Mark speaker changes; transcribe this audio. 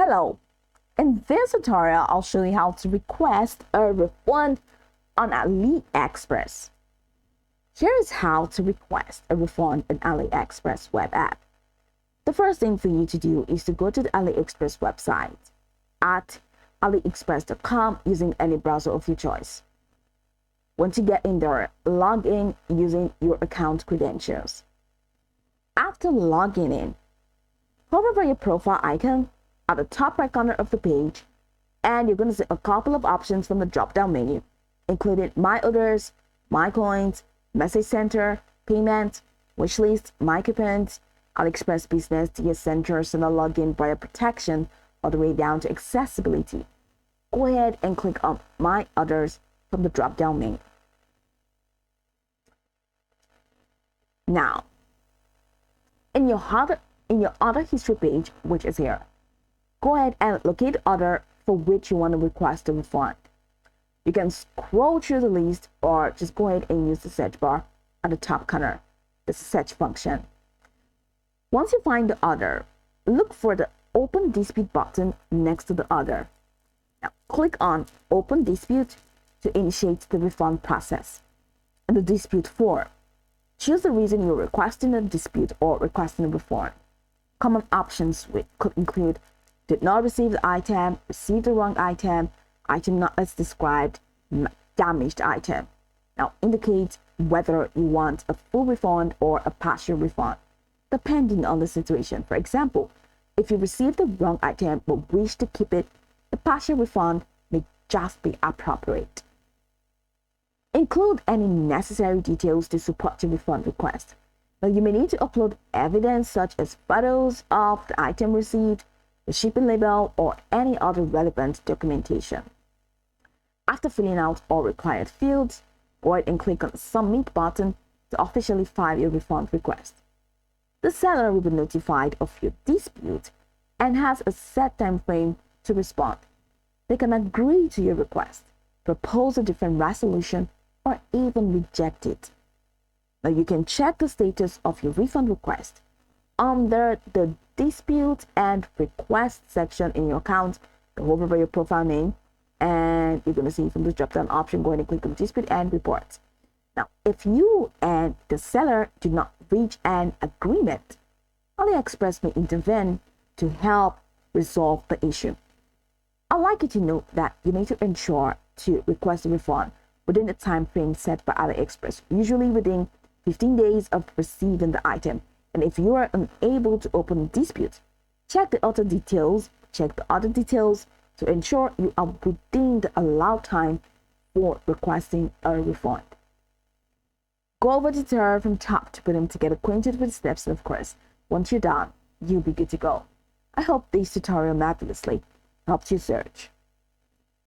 Speaker 1: Hello, in this tutorial, I'll show you how to request a refund on AliExpress. Here is how to request a refund in AliExpress web app. The first thing for you to do is to go to the AliExpress website at aliexpress.com using any browser of your choice. Once you get in there, log in using your account credentials. After logging in, hover over your profile icon at the top right corner of the page, and you're going to see a couple of options from the drop-down menu, including My Orders, My Coins, Message Center, Payment, Wishlist, My Coupons, AliExpress Business, DS Center, Seller Login, Buyer Protection, all the way down to Accessibility. Go ahead and click on My Orders from the drop-down menu. Now, in your order history page, which is here, go ahead and locate the order for which you want to request a refund. You can scroll through the list or just go ahead and use the search bar at the top corner, the search function. Once you find the order, look for the Open Dispute button next to the order. Now, click on Open Dispute to initiate the refund process. In the dispute form, choose the reason you're requesting a dispute or requesting a refund. Common options could include did not receive the item, received the wrong item, item not as described, damaged item. Now indicate whether you want a full refund or a partial refund, depending on the situation. For example, if you received the wrong item but wish to keep it, the partial refund may just be appropriate. Include any necessary details to support your refund request. Now you may need to upload evidence such as photos of the item received, the shipping label, or any other relevant documentation. After filling out all required fields, go ahead and click on the Submit button to officially file your refund request. The seller will be notified of your dispute and has a set time frame to respond. They can agree to your request, propose a different resolution, or even reject it. Now you can check the status of your refund request under the Dispute and Request section in your account. Go over your profile name, and you're going to see from the drop-down option, go ahead and click on Dispute and Report. Now, if you and the seller do not reach an agreement, AliExpress may intervene to help resolve the issue. I'd like you to note that you need to ensure to request a refund within the time frame set by AliExpress, usually within 15 days of receiving the item. And if you are unable to open a dispute, check the order details to ensure you are within the allowed time for requesting a refund. Go over the tutorial from top to bottom to get acquainted with the steps, and of course, once you're done, you'll be good to go. I hope this tutorial marvelously helped you search.